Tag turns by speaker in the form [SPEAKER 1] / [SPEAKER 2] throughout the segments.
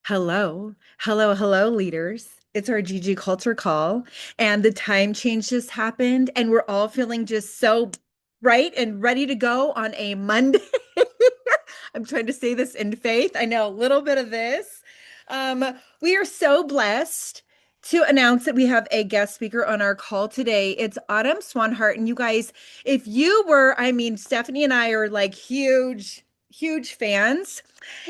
[SPEAKER 1] Hello, hello, hello, leaders. It's our GG Culture Call, and the time change just happened, and we're all feeling just so bright and ready to go on a Monday. I'm trying to say this in faith. I know a little bit of this. Um, we are so blessed to announce that we have a guest speaker on our call today. It's Autumn Swanhart. And you guys, if you were, Stephanie and I are like huge fans.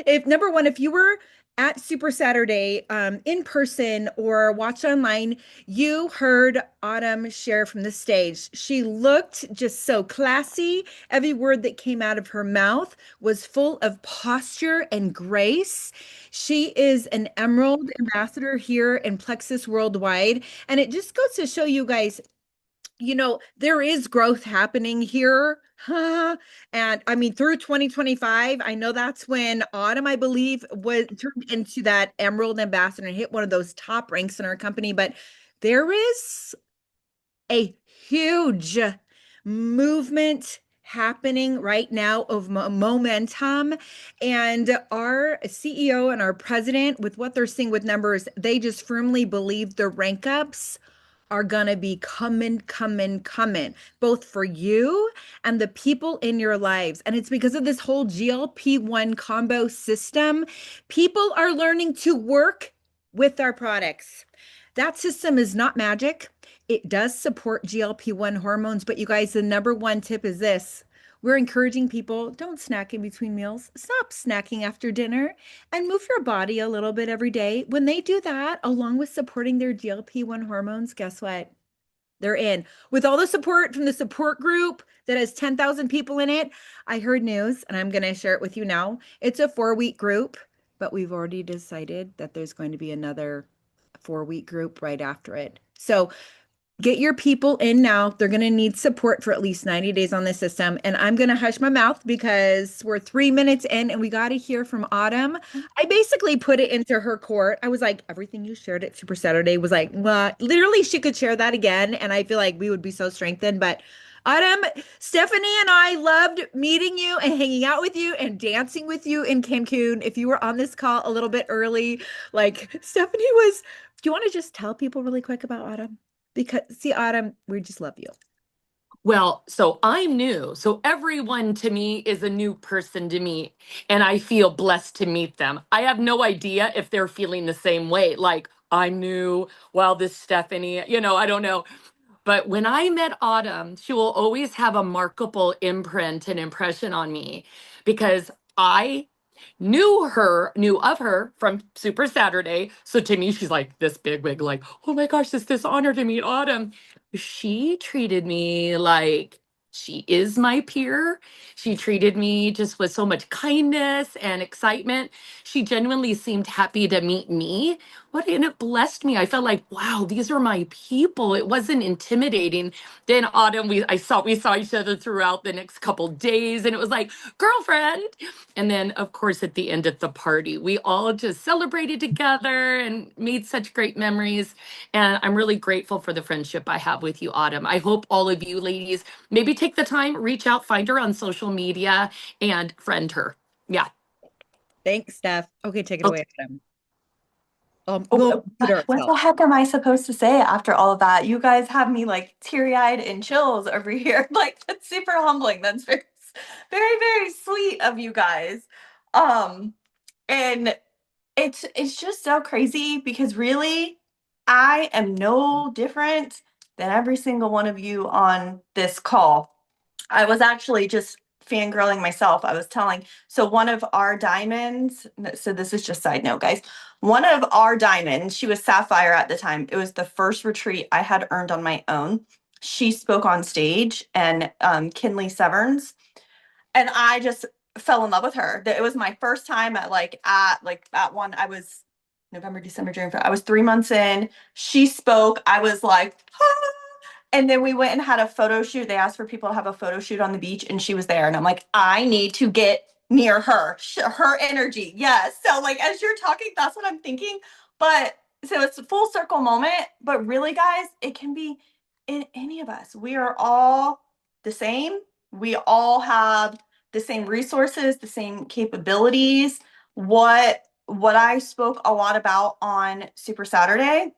[SPEAKER 1] If number one, if you were at Super Saturday in person or watched online, you heard Autumn share from the stage. She looked just so classy. Every word that came out of her mouth was full of posture and grace. She is an Emerald ambassador here in Plexus Worldwide. And it just goes to show you guys, there is growth happening here. And through 2025, I know that's when Autumn, I believe, was turned into that Emerald Ambassador and hit one of those top ranks in our company. But there is a huge movement happening right now of momentum. And our CEO and our president, with what they're seeing with numbers, they just firmly believe the rank ups are gonna be coming, both for you and the people in your lives. And it's because of this whole GLP-1 combo system. People are learning to work with our products. That system is not magic. It does support GLP-1 hormones, but you guys, the number one tip is this. We're encouraging people, don't snack in between meals. Stop snacking after dinner and move your body a little bit every day. When they do that, along with supporting their GLP-1 hormones, guess what? They're in. With all the support from the support group that has 10,000 people in it, I heard news and I'm going to share it with you now. It's a 4-week group, but we've already decided that there's going to be another 4-week group right after it. So get your people in now. They're going to need support for at least 90 days on this system. And I'm going to hush my mouth because we're 3 minutes in and we got to hear from Autumn. I basically put it into her court. I was like, everything you shared at Super Saturday was like, well, literally, she could share that again. And I feel like we would be so strengthened. But Autumn, Stephanie and I loved meeting you and hanging out with you and dancing with you in Cancun. If you were on this call a little bit early, like Stephanie was, do you want to just tell people really quick about Autumn? Because, see, Autumn, we just love you.
[SPEAKER 2] Well, so I'm new. So everyone to me is a new person to meet, and I feel blessed to meet them. I have no idea if they're feeling the same way. Like, I'm new. Well, this Stephanie, I don't know. But when I met Autumn, she will always have a markable imprint and impression on me because I knew of her from Super Saturday. So to me, she's like this big wig, like, oh my gosh, it's this honor to meet Autumn. She treated me like she is my peer. She treated me just with so much kindness and excitement. She genuinely seemed happy to meet me. And it blessed me. I felt like, wow, these are my people. It wasn't intimidating. Then Autumn, we saw each other throughout the next couple days, and it was like, girlfriend. And then, of course, at the end of the party, we all just celebrated together and made such great memories. And I'm really grateful for the friendship I have with you, Autumn. I hope all of you ladies maybe take the time, reach out, find her on social media, and friend her. Yeah.
[SPEAKER 1] Thanks, Steph. Okay, take it
[SPEAKER 2] Okay.
[SPEAKER 1] away, Autumn.
[SPEAKER 3] Oh,
[SPEAKER 1] We'll put
[SPEAKER 3] what
[SPEAKER 1] ourselves.
[SPEAKER 3] the heck am I supposed to say after all of that? You guys have me like teary-eyed and chills over here. Like that's super humbling. That's very sweet of you guys. Um, and it's just so crazy because really I am no different than every single one of you on this call. I was actually just fangirling myself. I was telling, so one of our diamonds, so this is just side note, guys. One of our diamonds, she was Sapphire at the time. It was the first retreat I had earned on my own. She spoke on stage and Kinley Severns. And I just fell in love with her. It was my first time at one. I was November, December, January. I was 3 months in. She spoke. I was like, ah. And then we went and had a photo shoot. They asked for people to have a photo shoot on the beach, and she was there. And I'm like, I need to get near her. Her energy, yes. So like as you're talking, that's what I'm thinking. But so it's a full circle moment. But really, guys, it can be in any of us. We are all the same. We all have the same resources, the same capabilities. What what I spoke a lot about on Super Saturday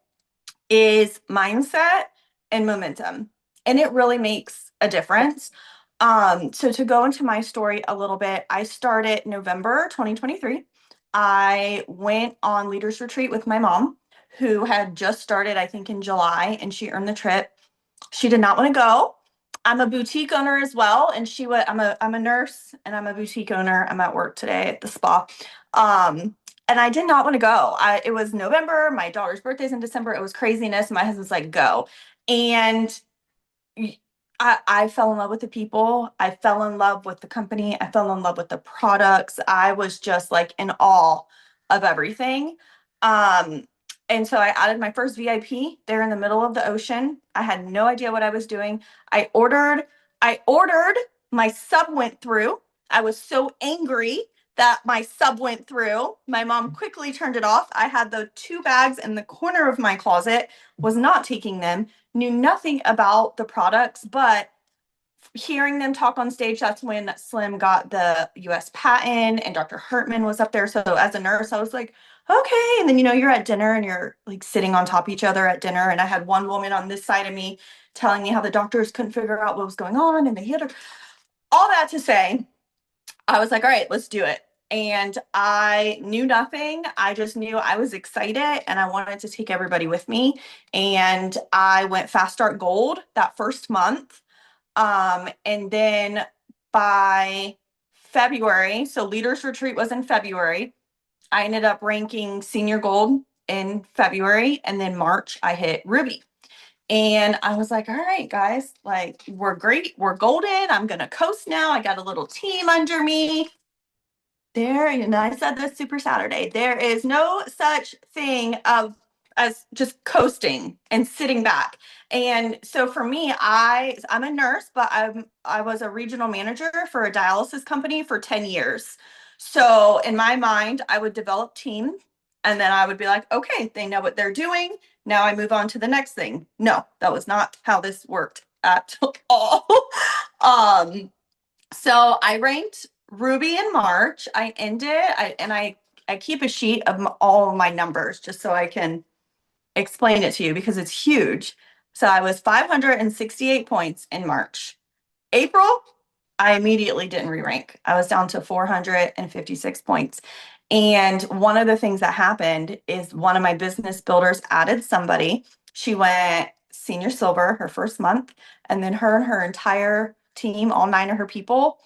[SPEAKER 3] is mindset and momentum. And it really makes a difference. So to go into my story a little bit, I started November 2023. I went on leaders retreat with my mom, who had just started, I think, in July, and she earned the trip. She did not want to go. I'm a boutique owner as well, and I'm a nurse and I'm a boutique owner. I'm at work today at the spa. And I did not want to go. It was November, my daughter's birthday's in December. It was craziness. My husband's like, go. And I fell in love with the people. I fell in love with the company. I fell in love with the products. I was just like in awe of everything. Um, and so I added my first VIP there in the middle of the ocean. I had no idea what I was doing. I ordered, my sub went through. I was so angry that my sub went through. My mom quickly turned it off. I had the 2 bags in the corner of my closet, was not taking them, knew nothing about the products, but hearing them talk on stage, that's when Slim got the US patent and Dr. Hartman was up there. So as a nurse, I was like, okay. And then, you're at dinner and you're like sitting on top of each other at dinner. And I had one woman on this side of me telling me how the doctors couldn't figure out what was going on. And they hit her. All that to say, I was like, all right, let's do it. And I knew nothing. I just knew I was excited and I wanted to take everybody with me. And I went Fast Start Gold that first month. And then by February, so Leaders Retreat was in February, I ended up ranking Senior Gold in February. And then March, I hit Ruby. And I was like, all right, guys, like, we're great. We're golden. I'm going to coast now. I got a little team under me. And I said this Super Saturday, there is no such thing as just coasting and sitting back. And so for me, I'm a nurse, but I was a regional manager for a dialysis company for 10 years. So in my mind, I would develop teams and then I would be like, okay, they know what they're doing. Now I move on to the next thing. No, that was not how this worked at all. um, so I ranked Ruby in March. I keep a sheet of all of my numbers just so I can explain it to you because it's huge. So I was 568 points in March. April, I immediately didn't re-rank. I was down to 456 points. And one of the things that happened is one of my business builders added somebody. She went senior silver her first month, and then her and her entire team, all 9 of her people,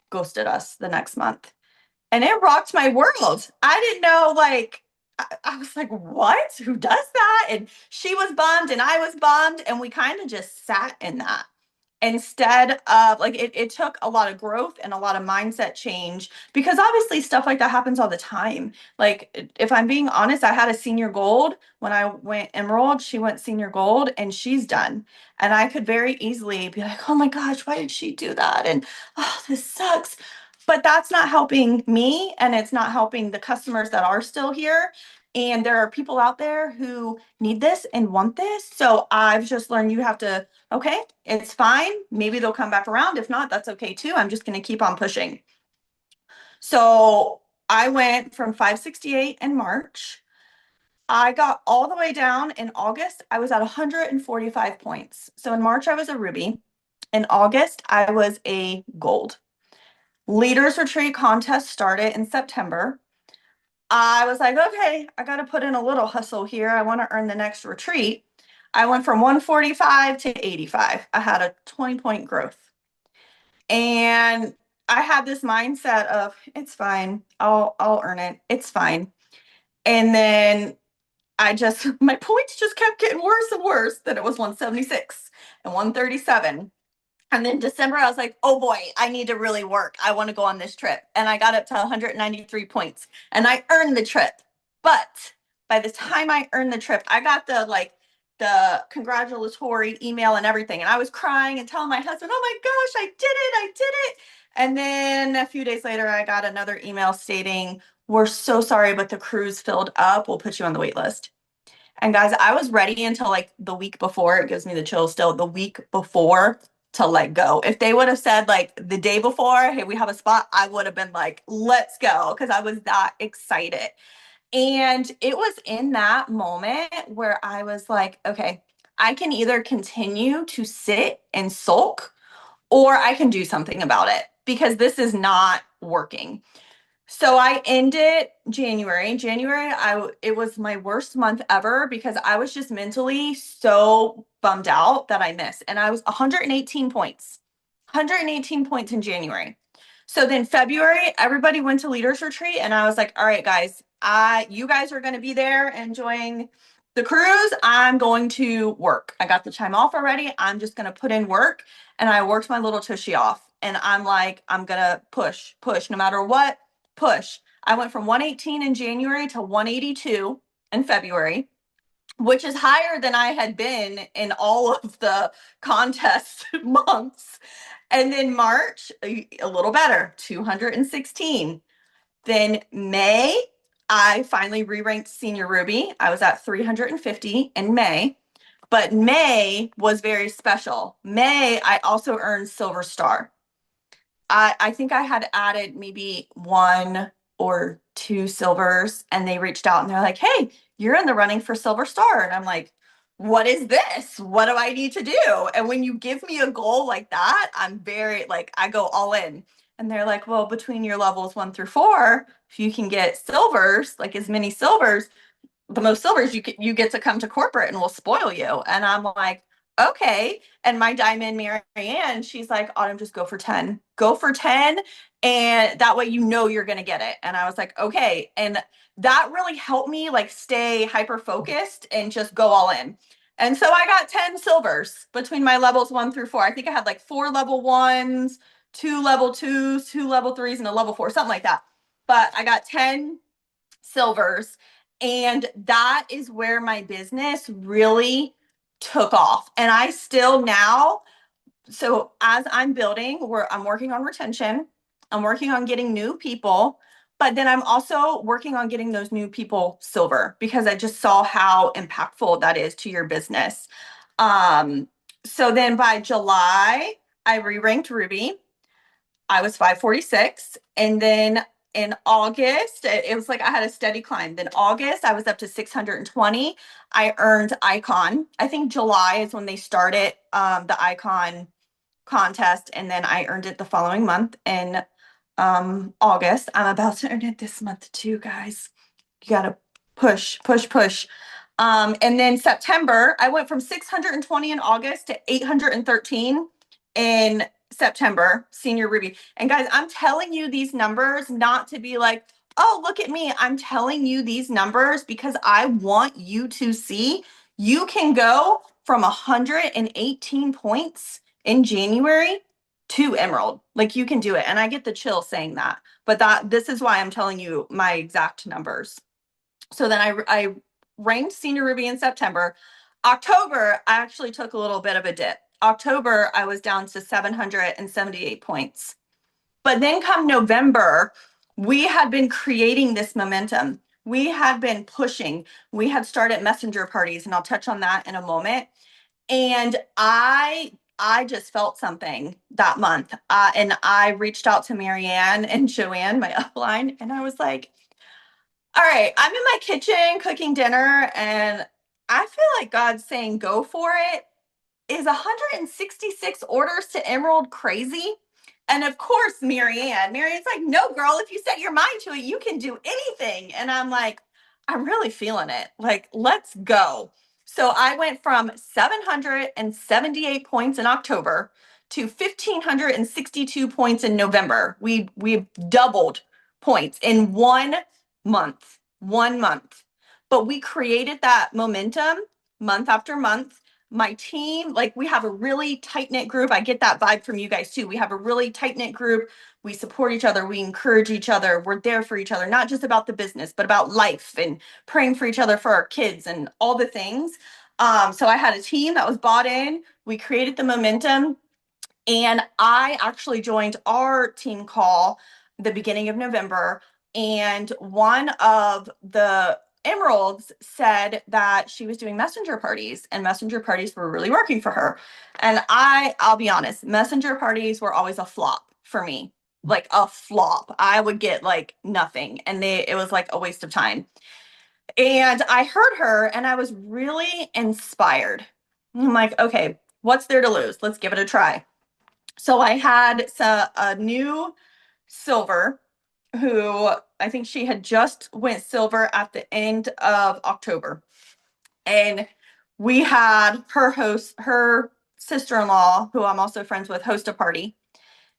[SPEAKER 3] ghosted us the next month. And it rocked my world. I didn't know, like, I was like, what? Who does that? And she was bummed and I was bummed. And we kind of just sat in that instead of like it took a lot of growth and a lot of mindset change because obviously stuff like that happens all the time. Like if I'm being honest, I had a senior gold when I went emerald. She went senior gold and she's done. And I could very easily be like, oh my gosh, why did she do that? And oh, this sucks. But that's not helping me and it's not helping the customers that are still here. And there are people out there who need this and want this. So I've just learned you have to, okay, it's fine. Maybe they'll come back around. If not, that's okay too. I'm just going to keep on pushing. So I went from 568 in March. I got all the way down in August. I was at 145 points. So in March, I was a ruby. In August, I was a gold. Leaders Retreat contest started in September. I was like, okay, I got to put in a little hustle here. I want to earn the next retreat. I went from 145 to 85. I had a 20-point growth. And I had this mindset of it's fine. I'll earn it. It's fine. And then my points just kept getting worse and worse. Then it was 176 and 137. And then December, I was like, oh boy, I need to really work. I want to go on this trip. And I got up to 193 points and I earned the trip. But by the time I earned the trip, I got the congratulatory email and everything. And I was crying and telling my husband, oh my gosh, I did it. And then a few days later, I got another email stating, we're so sorry, but the cruise filled up. We'll put you on the wait list. And guys, I was ready until like the week before. It gives me the chills still. The week before to let go. If they would have said like the day before, hey, we have a spot, I would have been like, let's go, because I was that excited. And it was in that moment where I was like, okay, I can either continue to sit and sulk or I can do something about it because this is not working. So I ended January. January, it was my worst month ever because I was just mentally so bummed out that I missed. And I was 118 points. 118 points in January. So then February, everybody went to leaders retreat and I was like, all right, guys, you guys are going to be there enjoying the cruise. I'm going to work. I got the time off already. I'm just going to put in work. And I worked my little tushy off. And I'm like, I'm going to push no matter what, push. I went from 118 in January to 182 in February, which is higher than I had been in all of the contest months. And then March, a little better, 216. Then May, I finally re-ranked Senior Ruby. I was at 350 in May. But May was very special. May, I also earned Silver Star. I think I had added maybe one or two silvers, and they reached out and they're like, hey, you're in the running for Silver Star. And I'm like, what is this? What do I need to do? And when you give me a goal like that, I'm very like, I go all in. And they're like, well, between your levels 1 through 4, if you can get silvers, like as many silvers, the most silvers you get to come to corporate and we'll spoil you. And I'm like, okay. And my diamond Marianne, she's like, Autumn, just go for 10. Go for 10. And that way you're gonna get it. And I was like, okay. And that really helped me like stay hyper focused and just go all in. And so I got 10 silvers between my levels 1 through 4. I think I had like 4 level 1s, 2 level 2s, 2 level 3s, and a level 4, something like that. But I got 10 silvers. And that is where my business really took off. And I still now, so as I'm building, I'm working on retention, I'm working on getting new people, but then I'm also working on getting those new people silver because I just saw how impactful that is to your business. So then by July, I re-ranked Ruby. I was 546. And then in August, it was like I had a steady climb. Then August, I was up to 620. I earned Icon. I think July is when they started the Icon contest. And then I earned it the following month in August. I'm about to earn it this month too, guys. You got to push, push, push. And then September, I went from 620 in August to 813 in September, Senior Ruby. And guys, I'm telling you these numbers not to be like, oh, look at me. I'm telling you these numbers because I want you to see you can go from 118 points in January to Emerald. Like you can do it. And I get the chill saying that, but this is why I'm telling you my exact numbers. So then I ranked Senior Ruby in September. October, I actually took a little bit of a dip. October, I was down to 778 points. But then come November, we had been creating this momentum. We had been pushing. We had started messenger parties, and I'll touch on that in a moment. And I just felt something that month. And I reached out to Marianne and Joanne, my upline, and I was like, all right, I'm in my kitchen cooking dinner, and I feel like God's saying, go for it. Is 166 orders to Emerald crazy? And of course, Marianne's like, no, girl, if you set your mind to it, you can do anything. And I'm like, I'm really feeling it. Like, let's go. So I went from 778 points in October to 1,562 points in November. We doubled points in 1 month, 1 month. But we created that momentum month after month. My team, like we have a really tight knit group. I get that vibe from you guys too. We have a really tight knit group. We support each other. We encourage each other. We're there for each other, not just about the business, but about life and praying for each other, for our kids and all the things. So I had a team that was bought in. We created the momentum. And I actually joined our team call the beginning of November. And one of the Emeralds said that she was doing messenger parties, and messenger parties were really working for her. And I'll be honest, messenger parties were always a flop for me. like a flop. I would get like nothing, and it was like a waste of time. And I heard her and I was really inspired. I'm like, okay, what's there to lose? Let's give it a try. So I had a new silver who I think she had just went silver at the end of October. And we had her sister-in-law, who I'm also friends with, host a party.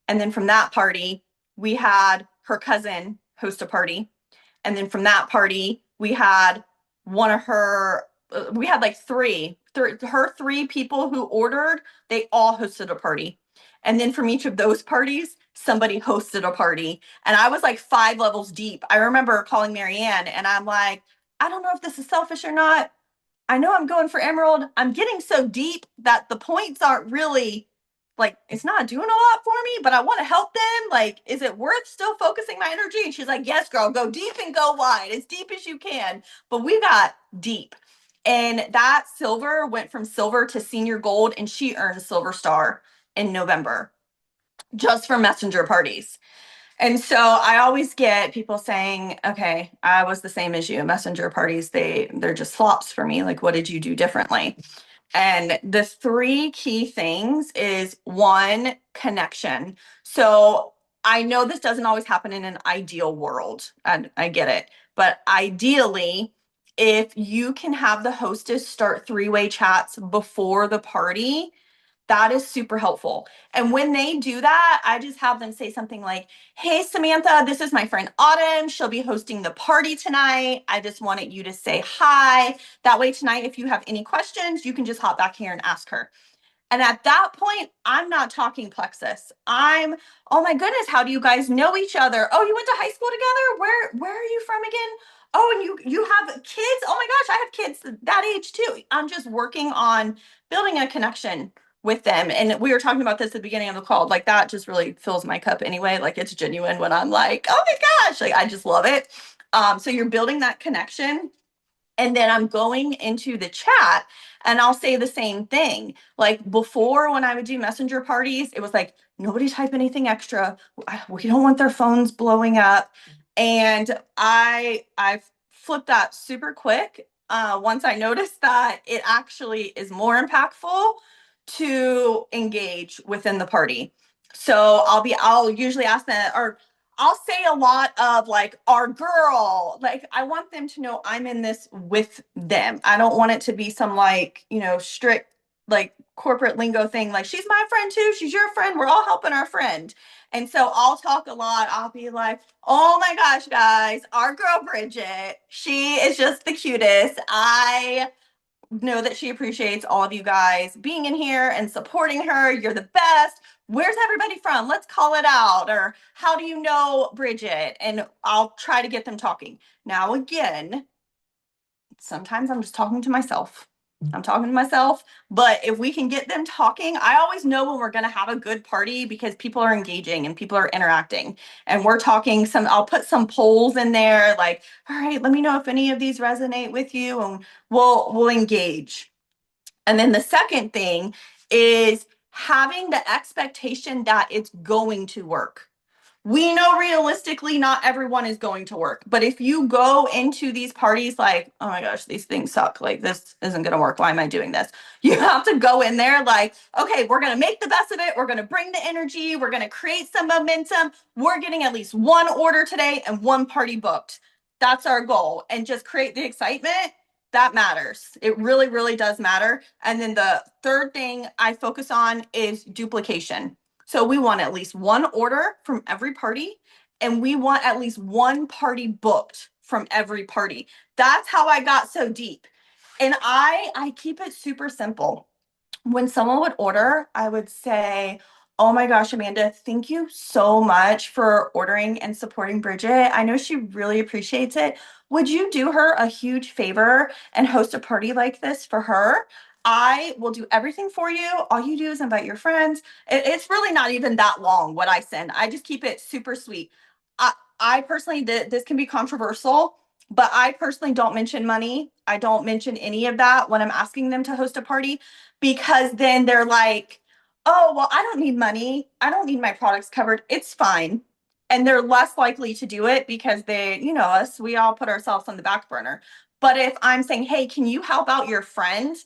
[SPEAKER 3] And then from that party, we had her cousin host a party. And then from that party, we had one of we had like her three people who ordered, they all hosted a party. And then from each of those parties, somebody hosted a party. And I was like 5 levels deep. I remember calling Marianne and I'm like, I don't know if this is selfish or not. I know I'm going for Emerald. I'm getting so deep that the points aren't really like, it's not doing a lot for me, but I want to help them. Like, is it worth still focusing my energy? And she's like, yes, girl, go deep and go wide, as deep as you can. But we got deep. And that silver went from silver to senior gold, and she earned a silver star in November just for messenger parties. And so I always get people saying, okay, I was the same as you. Messenger parties, they're just flops for me. Like, what did you do differently? And the three key things is one, connection. So I know this doesn't always happen in an ideal world, and I get it. But ideally, if you can have the hostess start three-way chats before the party, that is super helpful. And when they do that, I just have them say something like, hey, Samantha, this is my friend Autumn. She'll be hosting the party tonight. I just wanted you to say hi. That way tonight, if you have any questions, you can just hop back here and ask her. And at that point, I'm not talking plexus. Oh my goodness, how do you guys know each other? Oh, you went to high school together? Where are you from again? Oh, and you have kids? Oh my gosh, I have kids that age too. I'm just working on building a connection with them. And we were talking about this at the beginning of the call. Like that just really fills my cup anyway. Like it's genuine when I'm like, oh my gosh, like I just love it. So you're building that connection. And then I'm going into the chat and I'll say the same thing. Like before, when I would do messenger parties, it was like, nobody type anything extra. We don't want their phones blowing up. And I flipped that super quick once I noticed that it actually is more impactful to engage within the party. So I'll usually ask them, or I'll say a lot of like, our girl. Like, I want them to know I'm in this with them. I don't want it to be some like, strict like corporate lingo thing. Like, she's my friend too. She's your friend. We're all helping our friend. And so I'll talk a lot. I'll be like, oh my gosh, guys, our girl Bridget, she is just the cutest. I know that she appreciates all of you guys being in here and supporting her. You're the best. Where's everybody from? Let's call it out. Or how do you know Bridget? And I'll try to get them talking. Now, again, sometimes I'm just talking to myself. I'm talking to myself, but if we can get them talking, I always know when we're going to have a good party because people are engaging and people are interacting and we're talking I'll put some polls in there like, all right, let me know if any of these resonate with you and we'll engage. And then the second thing is having the expectation that it's going to work. We know realistically not everyone is going to work, but if you go into these parties like, oh my gosh, these things suck, like this isn't going to work, why am I doing this? You have to go in there like, okay, we're going to make the best of it, we're going to bring the energy, we're going to create some momentum, we're getting at least one order today and one party booked. That's our goal, and just create the excitement. That matters. It really, really does matter. And then the third thing I focus on is duplication. So we want at least one order from every party, and we want at least one party booked from every party. That's how I got so deep. And I keep it super simple. When someone would order, I would say, oh my gosh, Amanda, thank you so much for ordering and supporting Bridget. I know she really appreciates it. Would you do her a huge favor and host a party like this for her? I will do everything for you. All you do is invite your friends. It's really not even that long what I send. I just keep it super sweet. I personally, this can be controversial, but I personally don't mention money. I don't mention any of that when I'm asking them to host a party, because then they're like, oh, well, I don't need money. I don't need my products covered. It's fine. and they're less likely to do it because they, you know, us, we all put ourselves on the back burner. But if I'm saying, hey, can you help out your friend?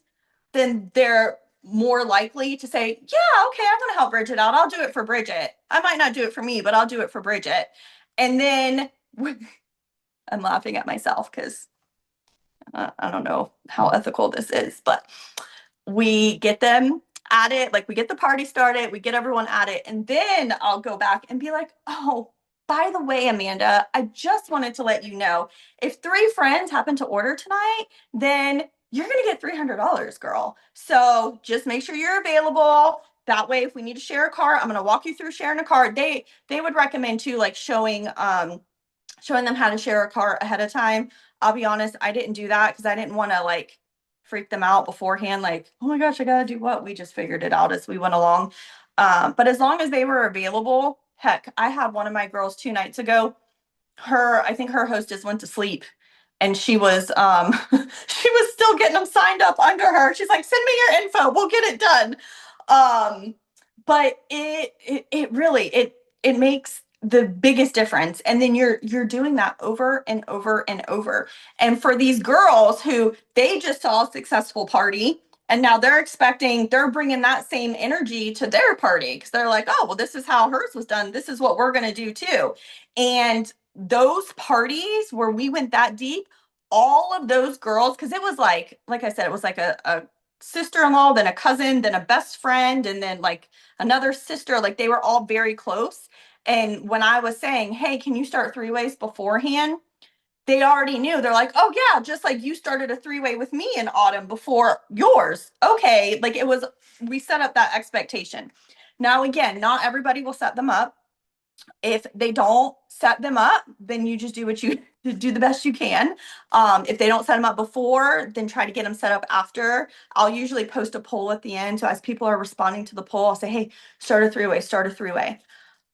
[SPEAKER 3] Then they're more likely to say, yeah, okay, I'm going to help Bridget out. I'll do it for Bridget. I might not do it for me, but I'll do it for Bridget. And then I'm laughing at myself because I don't know how ethical this is, but we get them at it, like we get the party started, we get everyone at it, and then I'll go back and be like, oh, by the way, Amanda, I just wanted to let you know, if 3 friends happen to order tonight, then you're gonna get $300, girl. So just make sure you're available. That way, if we need to share a car, I'm gonna walk you through sharing a car. They would recommend too, like showing them how to share a cart ahead of time. I'll be honest, I didn't do that because I didn't want to like freak them out beforehand. Like, oh my gosh, I gotta do what? We just figured it out as we went along. But as long as they were available, heck, I had one of my girls 2 nights ago. I think her hostess went to sleep, and she was she was still getting them signed up under her. She's like, send me your info, we'll get it done. Um, but it really it makes the biggest difference. And then you're doing that over and over and over. And for these girls who they just saw a successful party, and now they're bringing that same energy to their party because they're like, oh, well, this is how hers was done. This is what we're going to do too. And those parties where we went that deep, all of those girls, because it was like I said, it was like a sister-in-law, then a cousin, then a best friend, and then like another sister. Like they were all very close. And when I was saying, hey, can you start 3 ways beforehand? They already knew. They're like, oh yeah, just like you started a 3-way with me in autumn before yours. Okay. Like we set up that expectation. Now, again, not everybody will set them up. If they don't set them up, then you just do what you do the best you can. If they don't set them up before, then try to get them set up after. I'll usually post a poll at the end. So as people are responding to the poll, I'll say, hey, start a 3-way, start a 3-way.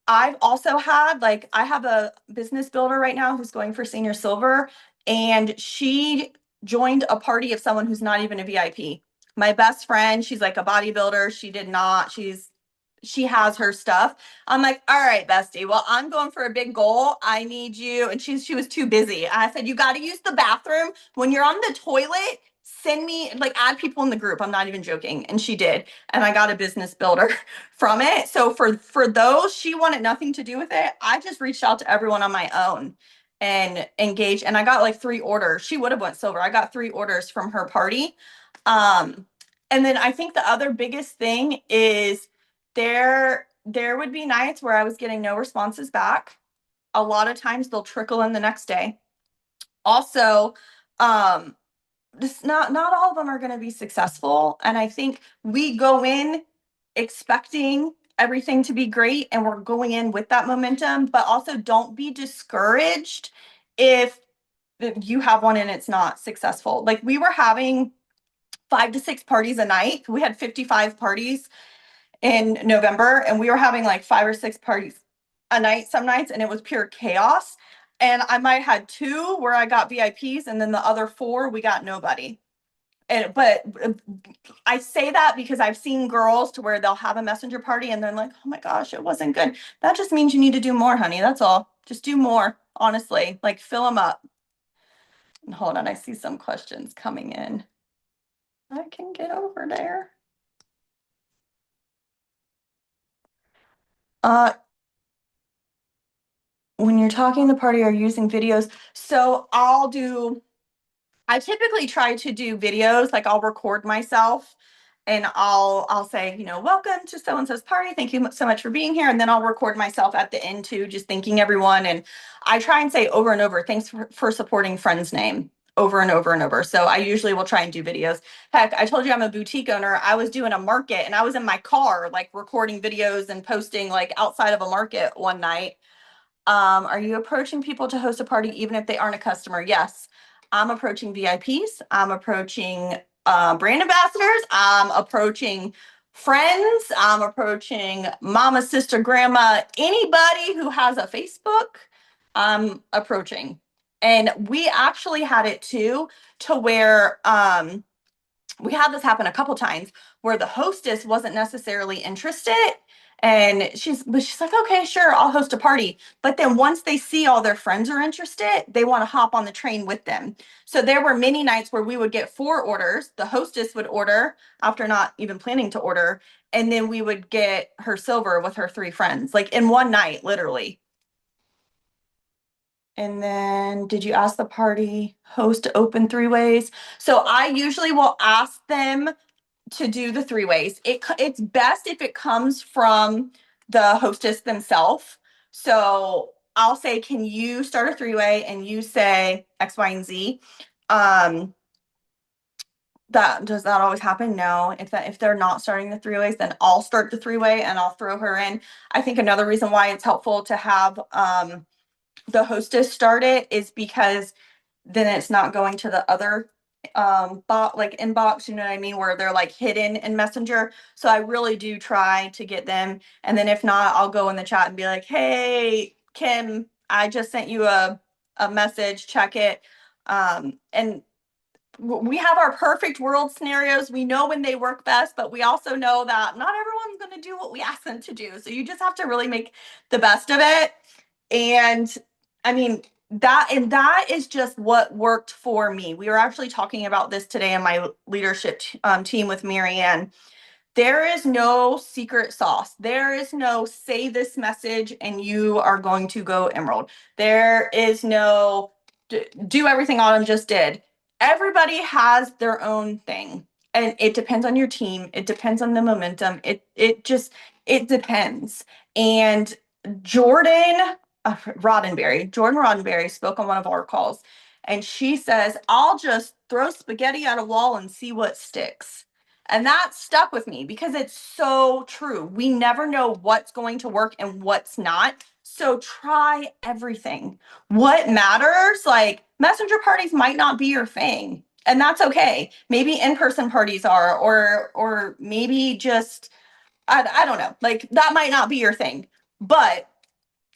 [SPEAKER 3] I've also had, like, I have a business builder right now who's going for senior silver, and she joined a party of someone who's not even a VIP. My best friend, she's like a bodybuilder. She did not, she has her stuff. I'm like, all right, bestie. Well, I'm going for a big goal. I need you. And she was too busy. I said, you got to use the bathroom. When you're on the toilet, send me, like, add people in the group. I'm not even joking. And she did. And I got a business builder from it. So for those, she wanted nothing to do with it. I just reached out to everyone on my own and engaged. And I got like 3 orders. She would have went silver. I got 3 orders from her party. And then I think the other biggest thing is there would be nights where I was getting no responses back. A lot of times they'll trickle in the next day. Also, just not all of them are going to be successful, and I think we go in expecting everything to be great, and we're going in with that momentum, but also don't be discouraged if you have one and it's not successful. Like we were having 5 to 6 parties a night. We had 55 parties in November, and we were having like 5 or 6 parties a night some nights, and it was pure chaos. And I might had 2 where I got VIPs, and then the other 4 we got nobody. And but I say that because I've seen girls to where they'll have a messenger party and they're like, oh my gosh, it wasn't good. That just means you need to do more, honey. That's all. Just do more, honestly. Like fill them up. Hold on, I see some questions coming in. I can get over there. When you're talking the party or using videos, so I typically try to do videos, like I'll record myself and I'll say, you know, welcome to so and so's party. Thank you so much for being here. And then I'll record myself at the end too, just thanking everyone. And I try and say over and over, thanks for supporting friend's name over and over and over. So I usually will try and do videos. Heck, I told you I'm a boutique owner. I was doing a market and I was in my car, like recording videos and posting like outside of a market one night. Are you approaching people to host a party even if they aren't a customer? Yes. I'm approaching VIPs. I'm approaching brand ambassadors. I'm approaching friends. I'm approaching mama, sister, grandma, anybody who has a Facebook. I'm approaching. And we actually had it too, to where we had this happen a couple times where the hostess wasn't necessarily interested. And she's like, okay, sure, I'll host a party. But then once they see all their friends are interested, they want to hop on the train with them. So there were many nights where we would get 4 orders. The hostess would order after not even planning to order. And then we would get her silver with her 3 friends, like in one night, literally. And then did you ask the party host to open 3 ways? So I usually will ask them to do the 3 ways. It's best if it comes from the hostess themselves. So I'll say, can you start a 3 way? And you say X, Y, and Z. Um, that does that always happen? No. If they're not starting the 3 ways, then I'll start the 3 way and I'll throw her in. I think another reason why it's helpful to have the hostess start it is because then it's not going to the other bot like inbox, you know what I mean, where they're like hidden in Messenger. So I really do try to get them. And then if not, I'll go in the chat and be like, hey, Kim, I just sent you a message, check it. And we have our perfect world scenarios. We know when they work best, but we also know that not everyone's going to do what we ask them to do. So you just have to really make the best of it. And I mean, that is just what worked for me. We were actually talking about this today in my leadership team with Marianne. There is no secret sauce. There is no say this message and you are going to go emerald. There is no do everything Autumn just did. Everybody has their own thing. And it depends on your team. It depends on the momentum. It depends. And Jordan Jordan Roddenberry spoke on one of our calls, and she says, I'll just throw spaghetti at a wall and see what sticks. And that stuck with me because it's so true. We never know what's going to work and what's not. So try everything. What matters, like messenger parties might not be your thing. And that's okay. Maybe in-person parties are, or maybe just I don't know. Like that might not be your thing. But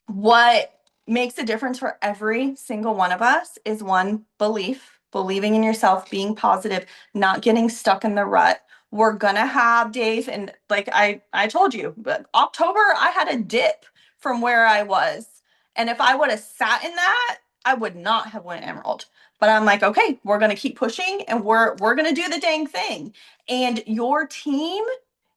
[SPEAKER 3] what makes a difference for every single one of us is one, believing in yourself, being positive, not getting stuck in the rut. We're gonna have days, and like I told you, but October I had a dip from where I was. And if I would have sat in that, I would not have went emerald. But I'm like, okay, we're gonna keep pushing and we're gonna do the dang thing. And your team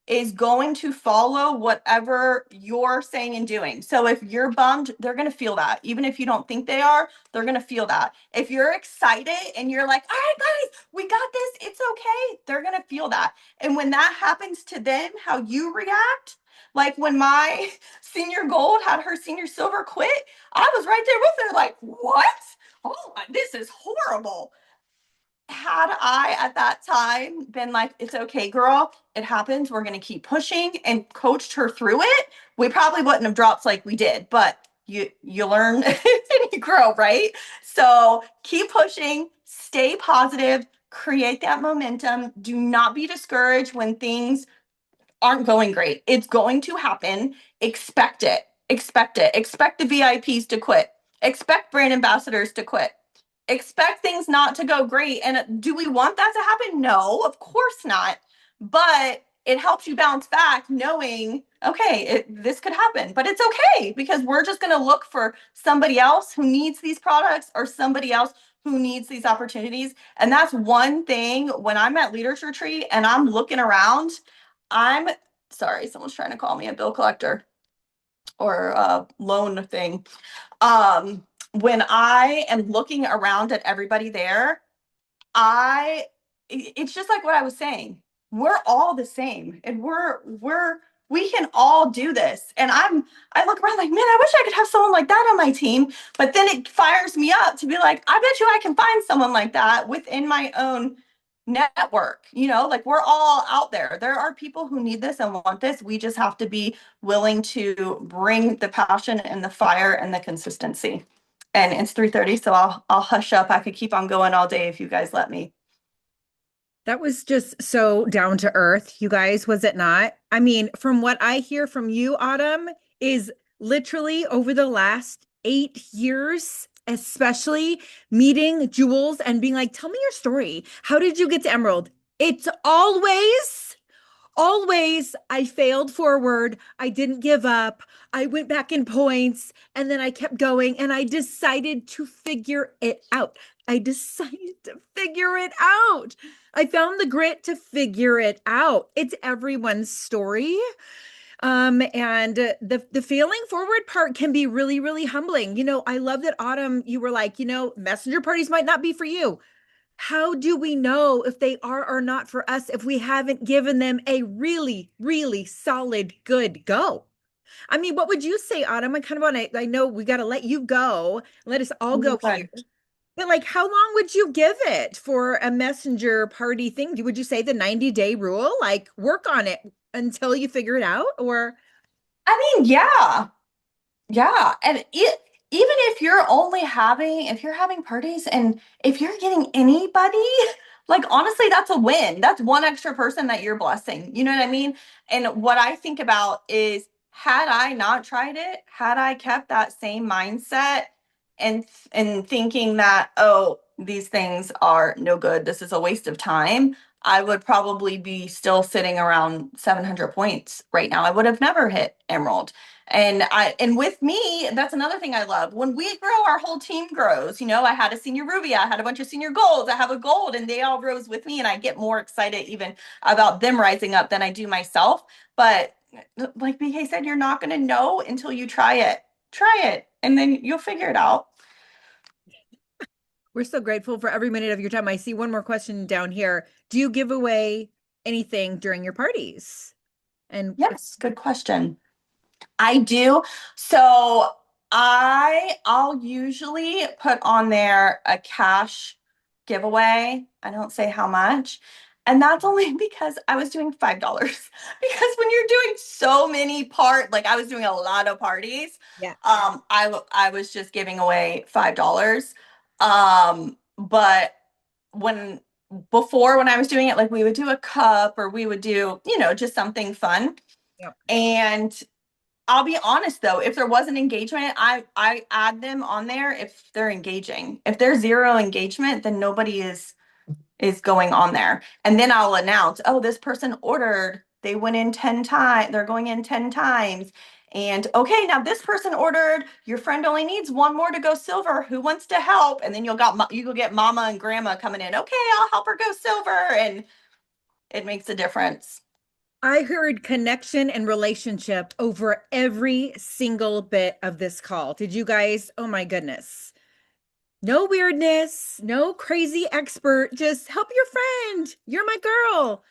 [SPEAKER 3] is going to follow whatever you're saying and doing. So if you're bummed, they're going to feel that. Even if you don't think they are, they're going to feel that. If you're excited and you're like, all right, guys, we got this, it's okay, they're going to feel that. And when that happens to them, how you react, like when my senior gold had her senior silver quit, I was right there with her, like, what? Oh, this is horrible. Had I at that time been like, it's okay, girl, it happens, we're going to keep pushing, and coached her through it, we probably wouldn't have dropped like we did. But you learn and you grow, right? So keep pushing, stay positive, create that momentum. Do not be discouraged when things aren't going great. It's going to happen. Expect it. Expect it. Expect the VIPs to quit. Expect brand ambassadors to quit. Expect things not to go great. And do we want that to happen? No, of course not. But it helps you bounce back knowing, okay, this could happen, but it's okay because we're just going to look for somebody else who needs these products or somebody else who needs these opportunities. And that's one thing when I'm at Leaders Retreat and I'm looking around, I'm sorry, someone's trying to call me a bill collector or a loan thing. When I am looking around at everybody there, it's just like what I was saying. We're all the same, and we can all do this. And I look around like, man, I wish I could have someone like that on my team. But then it fires me up to be like, I bet you I can find someone like that within my own network. Like we're all out there. There are people who need this and want this. We just have to be willing to bring the passion and the fire and the consistency. And it's 3:30, so I'll hush up. I could keep on going all day if you guys let me.
[SPEAKER 1] That was just so down to earth, you guys, was it not? I mean, from what I hear from you, Autumn, is literally over the last 8 years, especially meeting Jules and being like, tell me your story. How did you get to Emerald? It's always always I failed forward. I didn't give up. I went back in points and then I kept going and I decided to figure it out. I decided to figure it out. I found the grit to figure it out. It's everyone's story. And the failing forward part can be really, really humbling. I love that Autumn, you were like, messenger parties might not be for you. How do we know if they are or not for us if we haven't given them a really, really solid, good go? I mean, what would you say, Autumn? I kind of want to, I know we got to let you go, let us all
[SPEAKER 3] You're
[SPEAKER 1] go here.
[SPEAKER 3] good.
[SPEAKER 1] But like, how long would you give it for a messenger party thing? Would you say the 90-day rule? Like, work on it until you figure it out? Or,
[SPEAKER 3] I mean, yeah. Yeah, and even if if you're having parties and if you're getting anybody, like honestly, that's a win. That's one extra person that you're blessing. You know what I mean? And what I think about is had I not tried it, had I kept that same mindset and thinking that, oh, these things are no good, this is a waste of time, I would probably be still sitting around 700 points right now. I would have never hit Emerald. And with me, that's another thing I love. When we grow, our whole team grows. I had a senior ruby, I had a bunch of senior golds, I have a gold, and they all rose with me, and I get more excited even about them rising up than I do myself. But like BK said, you're not going to know until you try it. Try it, and then you'll figure it out.
[SPEAKER 1] we're so grateful for every minute of your time. I see one more question down here. Do you give away anything during your parties? And
[SPEAKER 3] Yes, good question. I do. So I'll usually put on there a cash giveaway. I don't say how much. And that's only because I was doing $5. Because when you're doing so many like I was doing a lot of parties,
[SPEAKER 1] yeah,
[SPEAKER 3] I was just giving away $5. But when when I was doing it, like we would do a cup or we would do, just something fun.
[SPEAKER 1] yeah.
[SPEAKER 3] And I'll be honest though, if there was an engagement, I add them on there if they're engaging. If there's zero engagement, then nobody is going on there. And then I'll announce, oh, this person ordered, they went in 10 times, they're going in 10 times. And okay, now this person ordered, your friend only needs one more to go silver. Who wants to help? And then you'll get mama and grandma coming in. Okay, I'll help her go silver. And it makes a difference.
[SPEAKER 1] I heard connection and relationship over every single bit of this call. Did you guys? Oh my goodness. No weirdness, no crazy expert. Just help your friend. You're my girl.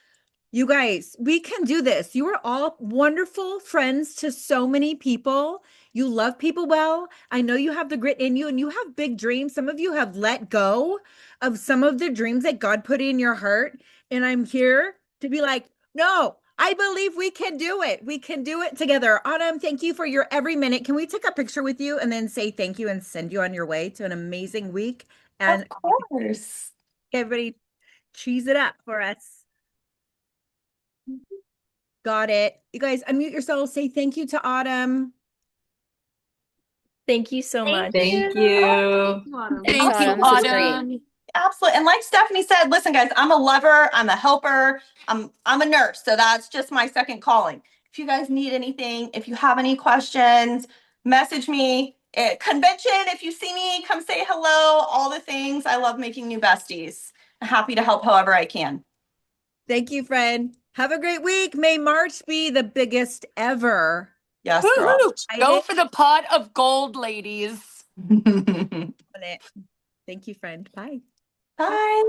[SPEAKER 1] You guys, we can do this. You are all wonderful friends to so many people. You love people well. I know you have the grit in you and you have big dreams. Some of you have let go of some of the dreams that God put in your heart. And I'm here to be like, no, I believe we can do it. We can do it together. Autumn, thank you for your every minute. Can we take a picture with you and then say thank you and send you on your way to an amazing week? And
[SPEAKER 3] Of course.
[SPEAKER 1] everybody cheese it up for us. Got it. You guys unmute yourselves. Say thank you to Autumn.
[SPEAKER 4] Thank you so much.
[SPEAKER 5] Thank you.
[SPEAKER 4] Thanks,
[SPEAKER 2] Thank you,
[SPEAKER 4] Autumn. This was great.
[SPEAKER 2] Autumn.
[SPEAKER 3] Absolutely. And like Stephanie said, listen, guys, I'm a lover, I'm a helper, I'm a nurse. So that's just my second calling. If you guys need anything, if you have any questions, message me. At convention, if you see me, come say hello, all the things. I love making new besties. I'm happy to help however I can.
[SPEAKER 1] Thank you, friend. Have a great week. May March be the biggest ever.
[SPEAKER 3] Yes, girl.
[SPEAKER 2] Woo-hoo. Go for the pot of gold, ladies.
[SPEAKER 1] Thank you, friend. Bye.
[SPEAKER 3] Bye.